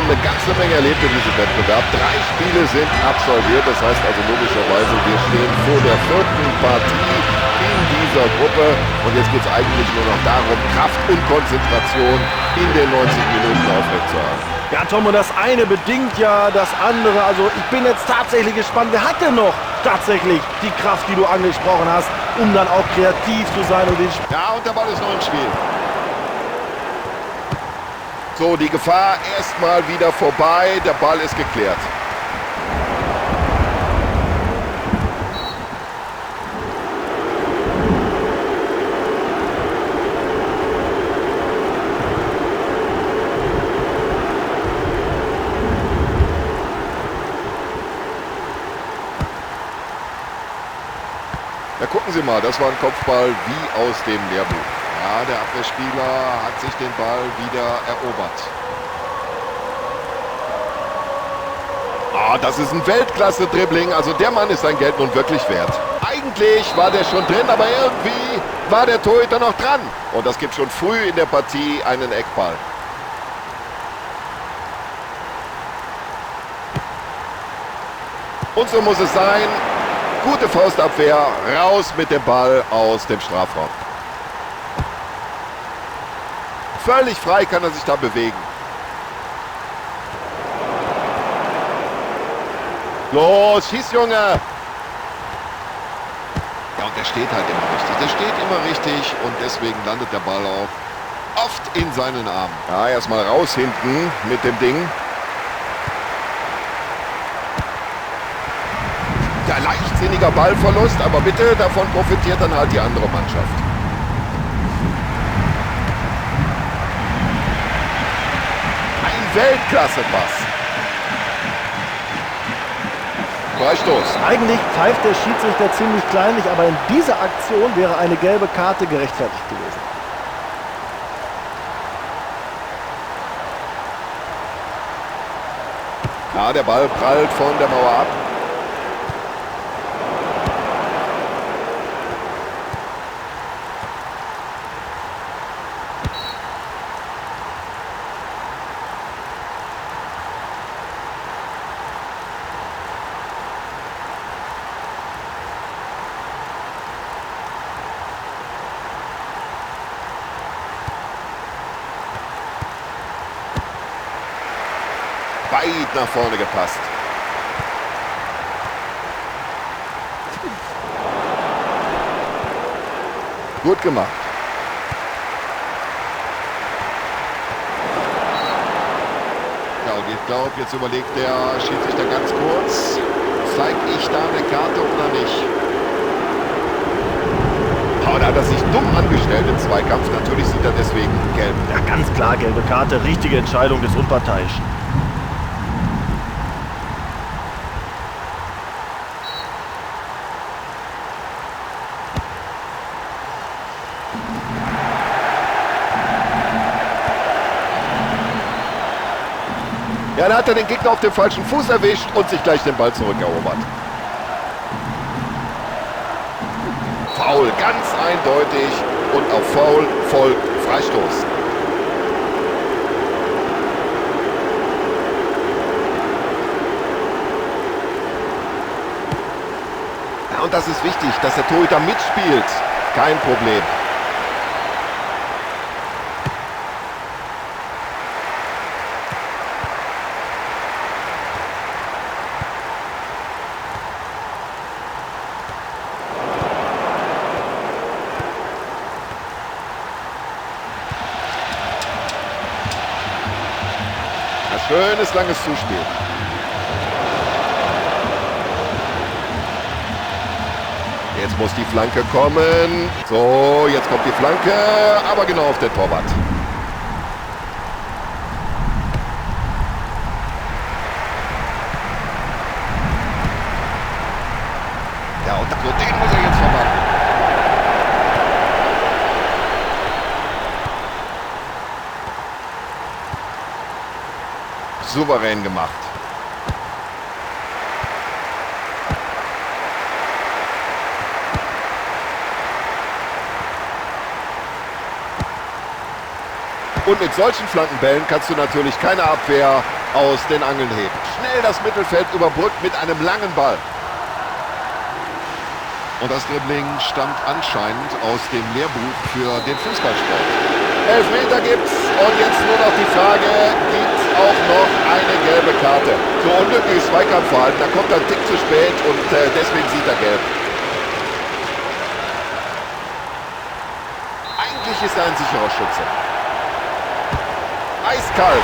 schon eine ganze Menge erlebt in diesem Wettbewerb. 3 Spiele sind absolviert, das heißt also logischerweise, wir stehen vor der 4. Partie in dieser Gruppe. Und jetzt geht es eigentlich nur noch darum, Kraft und Konzentration in den 90 Minuten aufrechtzuerhalten. Ja, Tom, und das eine bedingt ja das andere. Also ich bin jetzt tatsächlich gespannt, wer hat denn noch tatsächlich die Kraft, die du angesprochen hast, um dann auch kreativ zu sein und den Ja, und der Ball ist noch im Spiel. So, die Gefahr erstmal wieder vorbei. Der Ball ist geklärt. Ja, gucken Sie mal, das war ein Kopfball wie aus dem Lehrbuch. Ja, der Abwehrspieler hat sich den Ball wieder erobert. Ah, das ist ein Weltklasse-Dribbling. Also der Mann ist sein Geld nun wirklich wert. Eigentlich war der schon drin, aber irgendwie war der Torhüter noch dran. Und das gibt schon früh in der Partie einen Eckball. Und so muss es sein. Gute Faustabwehr, raus mit dem Ball aus dem Strafraum. Völlig frei kann er sich da bewegen. Los, schieß, Junge! Ja, und der steht halt immer richtig. Der steht immer richtig und deswegen landet der Ball auch oft in seinen Armen. Ja, erstmal raus hinten mit dem Ding. Ja, leichtsinniger Ballverlust, aber bitte, davon profitiert dann halt die andere Mannschaft. Ein Weltklasse-Pass. Freistoß. Eigentlich pfeift der Schiedsrichter ziemlich kleinlich, aber in dieser Aktion wäre eine gelbe Karte gerechtfertigt gewesen. Ja, der Ball prallt von der Mauer ab. Weit nach vorne gepasst. Gut gemacht. Ja, und ich glaube, jetzt überlegt der Schiedsrichter ganz kurz, zeige ich da eine Karte oder nicht? Oh, da hat er sich dumm angestellt im Zweikampf. Natürlich sieht er deswegen gelb. Ja, ganz klar, gelbe Karte, richtige Entscheidung des Unparteiischen. Ja, dann hat er den Gegner auf dem falschen Fuß erwischt und sich gleich den Ball zurückerobert. Foul, ganz eindeutig. Und auf Foul folgt Freistoß. Ja, und das ist wichtig, dass der Torhüter mitspielt. Kein Problem. Schönes, langes Zuspiel. Jetzt muss die Flanke kommen. So, jetzt kommt die Flanke, aber genau auf den Torwart. Ja, und den muss er jetzt verwandeln. Souverän gemacht. Und mit solchen Flankenbällen kannst du natürlich keine Abwehr aus den Angeln hebt. Schnell das Mittelfeld überbrückt mit einem langen Ball. Und das Dribbling stammt anscheinend aus dem Lehrbuch für den Fußballsport. Elfmeter gibt's und jetzt nur noch die Frage, gibt's auch noch eine gelbe Karte? So unglückliches Zweikampfverhalten, da kommt er einen Tick zu spät und deswegen sieht er gelb. Eigentlich ist er ein sicherer Schütze. Eiskalt.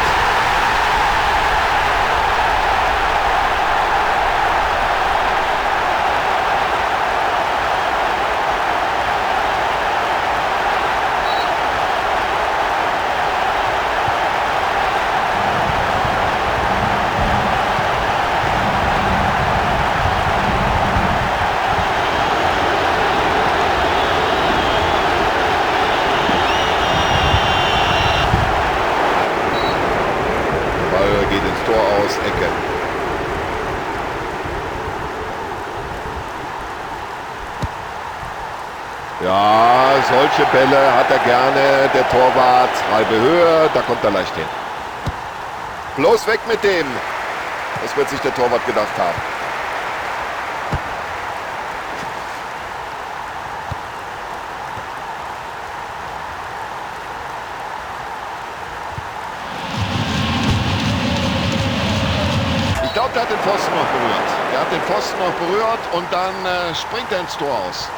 Geht ins Tor aus, Ecke. Ja, solche Bälle hat er gerne, der Torwart. Halbe Höhe, da kommt er leicht hin. Bloß weg mit dem. Das wird sich der Torwart gedacht haben. Ich glaube, der hat den Pfosten noch berührt. Der hat den Pfosten noch berührt und dann springt er ins Tor aus.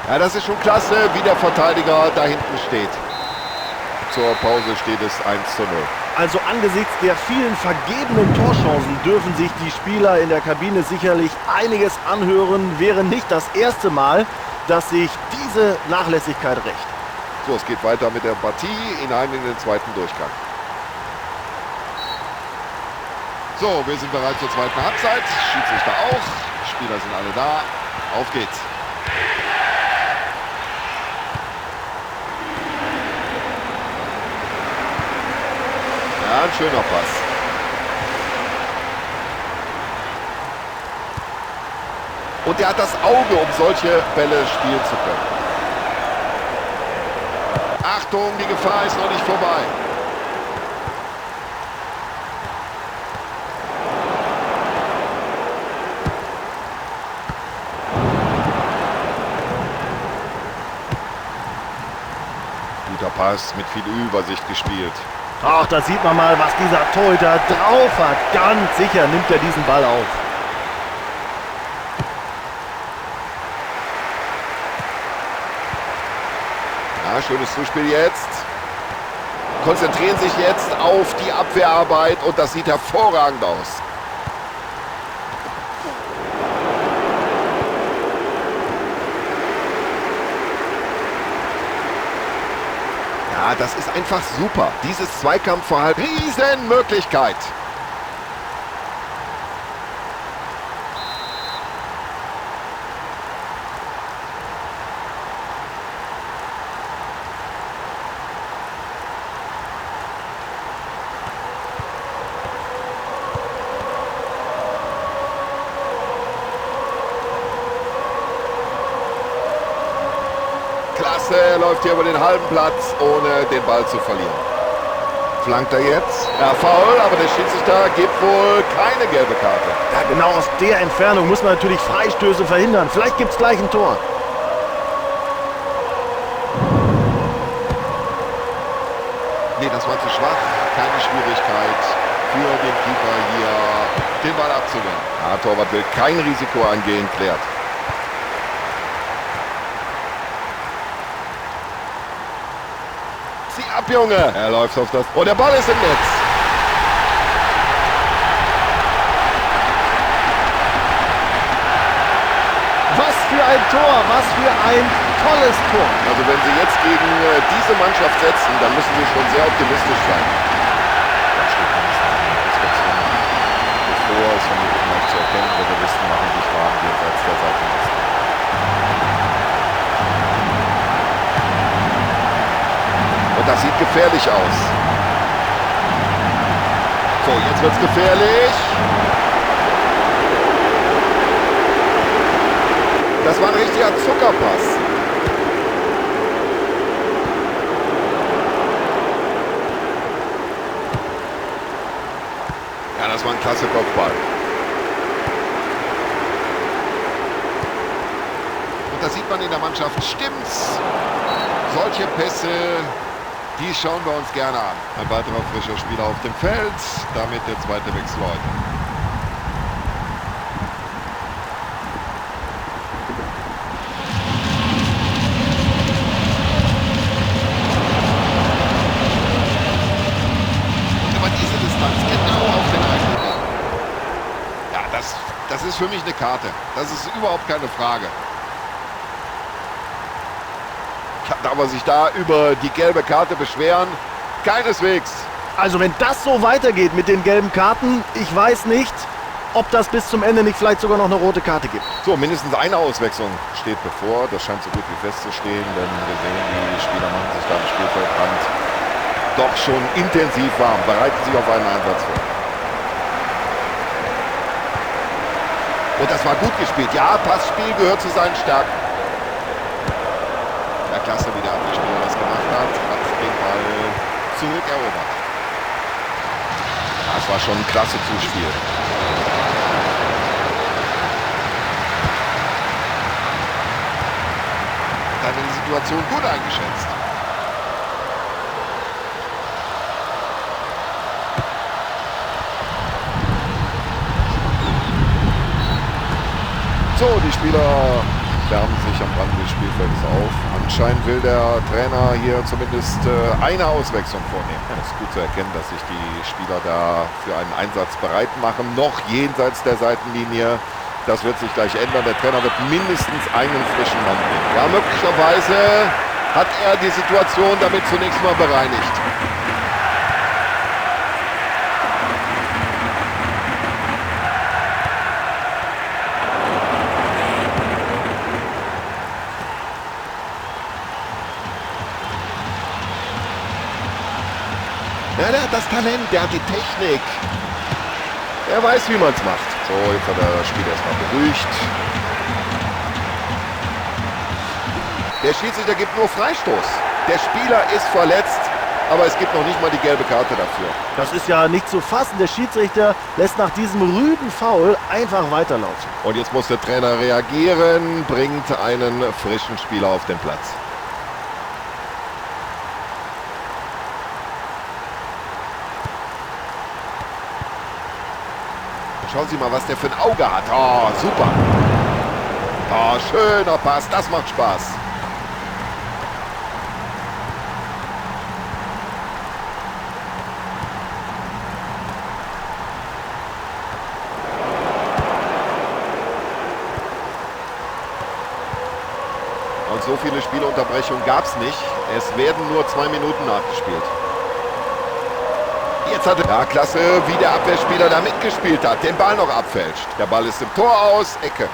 Ja, das ist schon klasse, wie der Verteidiger da hinten steht. Zur Pause steht es 1:0. Also angesichts der vielen vergebenen Torchancen dürfen sich die Spieler in der Kabine sicherlich einiges anhören. Wäre nicht das erste Mal, dass sich diese Nachlässigkeit rächt. So, es geht weiter mit der Partie hinein in den zweiten Durchgang. So, wir sind bereit zur zweiten Halbzeit. Schiedsrichter auch. Spieler sind alle da. Auf geht's. Ja, ein schöner Pass. Und er hat das Auge, um solche Bälle spielen zu können. Achtung, die Gefahr ist noch nicht vorbei. Guter Pass, mit viel Übersicht gespielt. Ach, da sieht man mal, was dieser Torhüter drauf hat. Ganz sicher nimmt er diesen Ball auf. Ja, schönes Zuspiel jetzt. Konzentrieren sich jetzt auf die Abwehrarbeit und das sieht hervorragend aus. Ja, das ist einfach super. Dieses Zweikampfverhalten, Riesenmöglichkeit. Er läuft hier über den halben Platz, ohne den Ball zu verlieren. Flankt er jetzt? Ja, faul, aber der Schiedsrichter gibt wohl keine gelbe Karte. Ja, genau aus der Entfernung muss man natürlich Freistöße verhindern. Vielleicht gibt es gleich ein Tor. Nee, das war zu schwach. Keine Schwierigkeit für den Keeper hier, den Ball abzuwehren. Ja, Torwart will kein Risiko eingehen, klärt. Zieh ab, Junge! Er läuft auf das... Oh, der Ball ist im Netz! Was für ein Tor! Was für ein tolles Tor! Also wenn Sie jetzt gegen diese Mannschaft setzen, dann müssen Sie schon sehr optimistisch sein. Bevor es von den Rücken zu erkennen, Reservisten machen sich warm jenseits der Seitenliste. Und das sieht gefährlich aus. Jetzt wird's gefährlich. Das war ein richtiger Zuckerpass. Ja, das war ein klasse Kopfball. Und da sieht man in der Mannschaft, stimmt's. Solche Pässe, die schauen wir uns gerne an. Ein weiterer frischer Spieler auf dem Feld. Damit der zweite Wechsel heute. Und aber diese Distanz genau auf den eigenen Mann. Ja, das ist für mich eine Karte. Das ist überhaupt keine Frage. Darf er sich da über die gelbe Karte beschweren? Keineswegs. Also wenn das so weitergeht mit den gelben Karten, ich weiß nicht, ob das bis zum Ende nicht vielleicht sogar noch eine rote Karte gibt. So, mindestens eine Auswechslung steht bevor. Das scheint so gut wie festzustehen, denn wir sehen, die Spieler machen sich da am Spielfeldrand doch schon intensiv warm, bereiten sich auf einen Einsatz vor. Und das war gut gespielt. Ja, Passspiel gehört zu seinen Stärken. Ja, klasse, wie der Abwehrspieler das gemacht hat den Ball zurückerobert. Das war schon ein klasse Zuspiel. Hat die Situation gut eingeschätzt. So, die Spieler wärmen sich am Rand des Spielfeldes auf. Anscheinend will der Trainer hier zumindest eine Auswechslung vornehmen. Es ist gut zu erkennen, dass sich die Spieler da für einen Einsatz bereit machen, noch jenseits der Seitenlinie. Das wird sich gleich ändern. Der Trainer wird mindestens einen frischen Mann bringen. Ja, möglicherweise hat er die Situation damit zunächst mal bereinigt. Ja, der hat das Talent, der hat die Technik. Er weiß, wie man es macht. So, jetzt hat er das Spiel erstmal beruhigt. Der Schiedsrichter gibt nur Freistoß. Der Spieler ist verletzt, aber es gibt noch nicht mal die gelbe Karte dafür. Das ist ja nicht zu fassen. Der Schiedsrichter lässt nach diesem rüden Foul einfach weiterlaufen. Und jetzt muss der Trainer reagieren, bringt einen frischen Spieler auf den Platz. Schauen Sie mal, was der für ein Auge hat. Oh, super. Oh, schöner Pass. Das macht Spaß. Und so viele Spielunterbrechungen gab es nicht. Es werden nur 2 Minuten nachgespielt. Jetzt hat er, ja, klasse, wie der Abwehrspieler da mitgespielt hat, den Ball noch abfälscht. Der Ball ist im Tor aus, Ecke.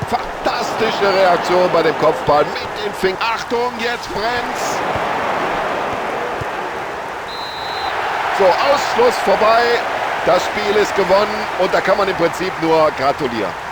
Fantastische Reaktion bei dem Kopfball mit den Fingern. Achtung, jetzt brennt's. So, Ausschluss vorbei. Das Spiel ist gewonnen und da kann man im Prinzip nur gratulieren.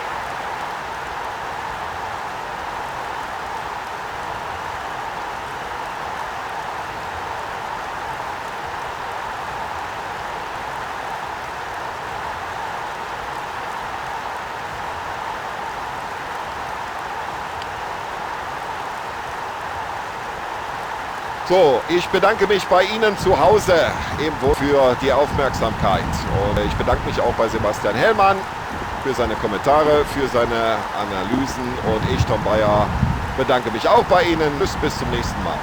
So, ich bedanke mich bei Ihnen zu Hause ebenso für die Aufmerksamkeit. Und ich bedanke mich auch bei Sebastian Hellmann für seine Kommentare, für seine Analysen. Und ich, Tom Bayer, bedanke mich auch bei Ihnen. Bis zum nächsten Mal.